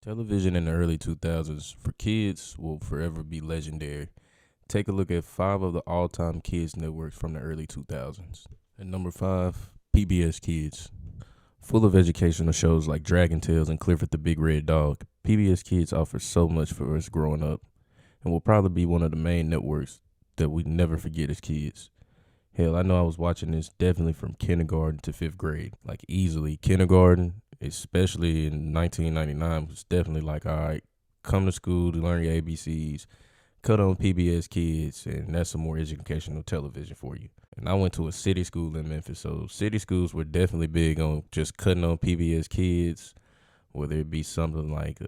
Television in the early 2000s for kids will forever be legendary. Take a look at 5 of the all-time kids networks from the early 2000s. At number 5, PBS Kids. Full of educational shows like Dragon Tales and Clifford the Big Red Dog, PBS Kids offers so much for us growing up and will probably be one of the main networks that we never forget as kids. Hell, I know I was watching this definitely from kindergarten to 5th grade, like easily. Kindergarten, especially in 1999, was definitely like, all right, come to school to learn your ABCs, cut on PBS Kids, and that's some more educational television for you. And I went to a city school in Memphis, so city schools were definitely big on just cutting on PBS Kids, whether it be something like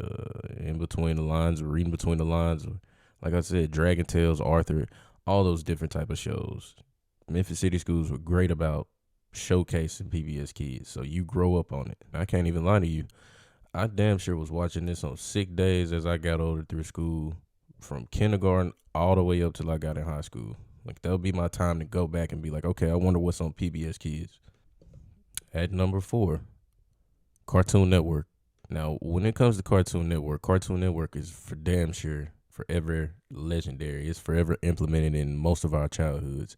in between the lines or reading between the lines, or like I said, Dragon Tales, Arthur, all those different type of shows. Memphis city schools were great about showcasing PBS Kids, so you grow up on it. And I can't even lie to you, I damn sure was watching this on sick days as I got older through school, from kindergarten all the way up till I got in high school. Like that would be my time to go back and be like, okay, I wonder what's on PBS Kids. At number 4, Cartoon Network. Now, when it comes to Cartoon Network is for damn sure forever legendary. It's forever implemented in most of our childhoods.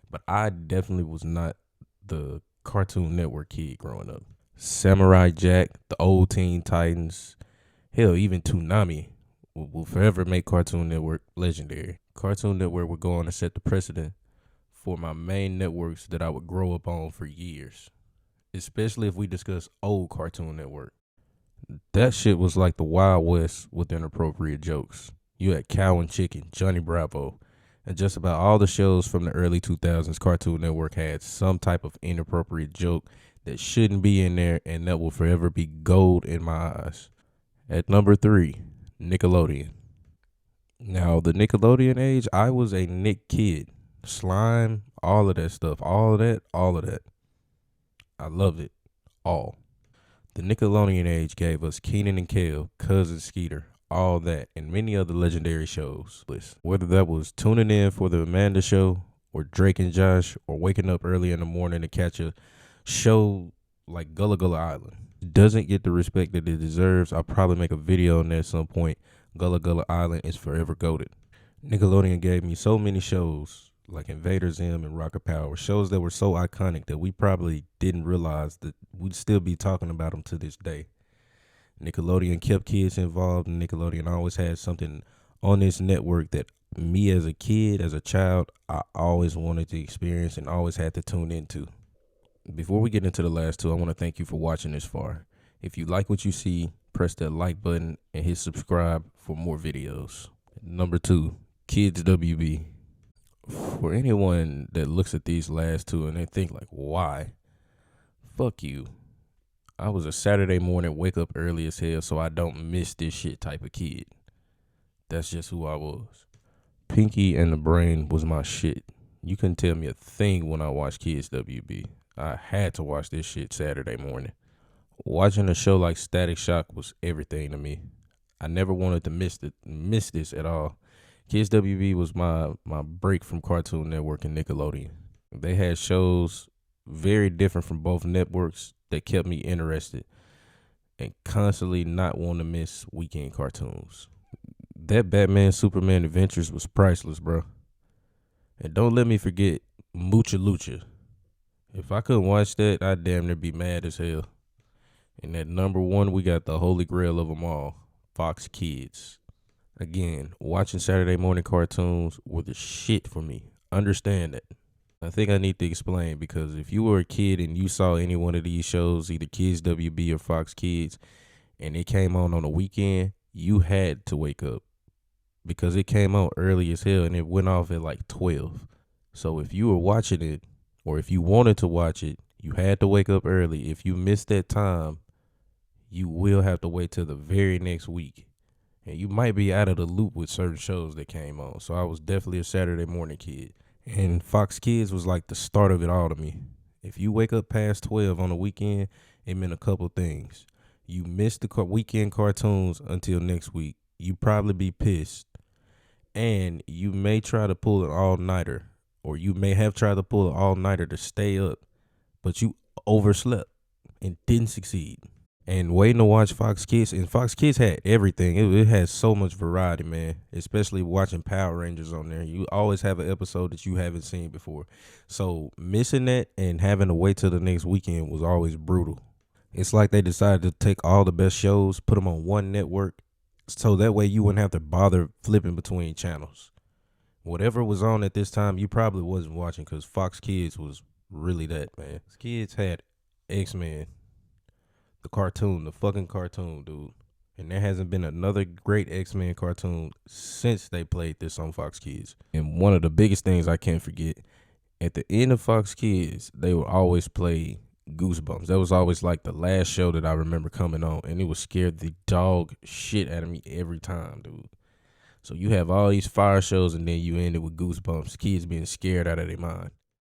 But I definitely was not the Cartoon Network kid growing up. Samurai Jack, the old Teen Titans, hell, even Toonami will forever make Cartoon Network legendary. Cartoon Network would go on to set the precedent for my main networks that I would grow up on for years, especially if we discuss old Cartoon Network. That shit was like the Wild West with inappropriate jokes. You had Cow and Chicken, Johnny Bravo, and just about all the shows from the early 2000s. Cartoon Network had some type of inappropriate joke that shouldn't be in there, and that will forever be gold in my eyes. At number 3, Nickelodeon. Now, the Nickelodeon age, I was a Nick kid. Slime, all of that stuff, all of that. I loved it all. The Nickelodeon age gave us Keenan and Kel, Cousin Skeeter, all that, and many other legendary shows. Whether that was tuning in for the Amanda Show, or Drake and Josh, or waking up early in the morning to catch a show like Gullah Gullah Island. It doesn't get the respect that it deserves. I'll probably make a video on that at some point. Gullah Gullah Island is forever goated. Nickelodeon gave me so many shows like Invader Zim and Rocket Power, shows that were so iconic that we probably didn't realize that we'd still be talking about them to this day. Nickelodeon kept kids involved, and Nickelodeon always had something on this network that me as a kid, as a child, I always wanted to experience and always had to tune into. Before we get into the last two, I want to thank you for watching this far. If you like what you see, press that like button and hit subscribe for more videos. Number 2, Kids WB. For anyone that looks at these last two and they think like, why? Fuck you. I was a Saturday morning wake up early as hell so I don't miss this shit type of kid. That's just who I was. Pinky and the Brain was my shit. You couldn't tell me a thing when I watched Kids WB. I had to watch this shit Saturday morning. Watching a show like Static Shock was everything to me. I never wanted to miss this at all. Kids WB was my break from Cartoon Network and Nickelodeon. They had shows very different from both networks that kept me interested and constantly not want to miss weekend cartoons. That Batman Superman Adventures was priceless, bro. And don't let me forget Mucha Lucha. If I couldn't watch that, I'd damn near be mad as hell. And at number 1, we got the holy grail of them all, Fox Kids. Again, watching Saturday morning cartoons were the shit for me. Understand that. I think I need to explain, because if you were a kid and you saw any one of these shows, either Kids WB or Fox Kids, and it came on a weekend, you had to wake up because it came on early as hell and it went off at like 12. So if you were watching it, or if you wanted to watch it, you had to wake up early. If you missed that time, you will have to wait till the very next week. And you might be out of the loop with certain shows that came on. So I was definitely a Saturday morning kid. And Fox Kids was like the start of it all to me. If you wake up past 12 on the weekend, it meant a couple things. You missed the weekend cartoons until next week. You probably be pissed. And you may try to pull an all-nighter. Or you may have tried to pull an all-nighter to stay up. But you overslept and didn't succeed. And waiting to watch Fox Kids, and Fox Kids had everything. It had so much variety, man. Especially watching Power Rangers on there. You always have an episode that you haven't seen before. So missing that and having to wait till the next weekend was always brutal. It's like they decided to take all the best shows, put them on one network, so that way you wouldn't have to bother flipping between channels. Whatever was on at this time, you probably wasn't watching because Fox Kids was really that, man. Kids had X-Men, the cartoon, the fucking cartoon, dude. And there hasn't been another great X-Men cartoon since they played this on Fox Kids. And one of the biggest things I can't forget, at the end of Fox Kids, they would always play Goosebumps. That was always like the last show that I remember coming on, and it would scare the dog shit out of me every time, dude. So you have all these fire shows, and then you end it with Goosebumps. Kids being scared out of their mind.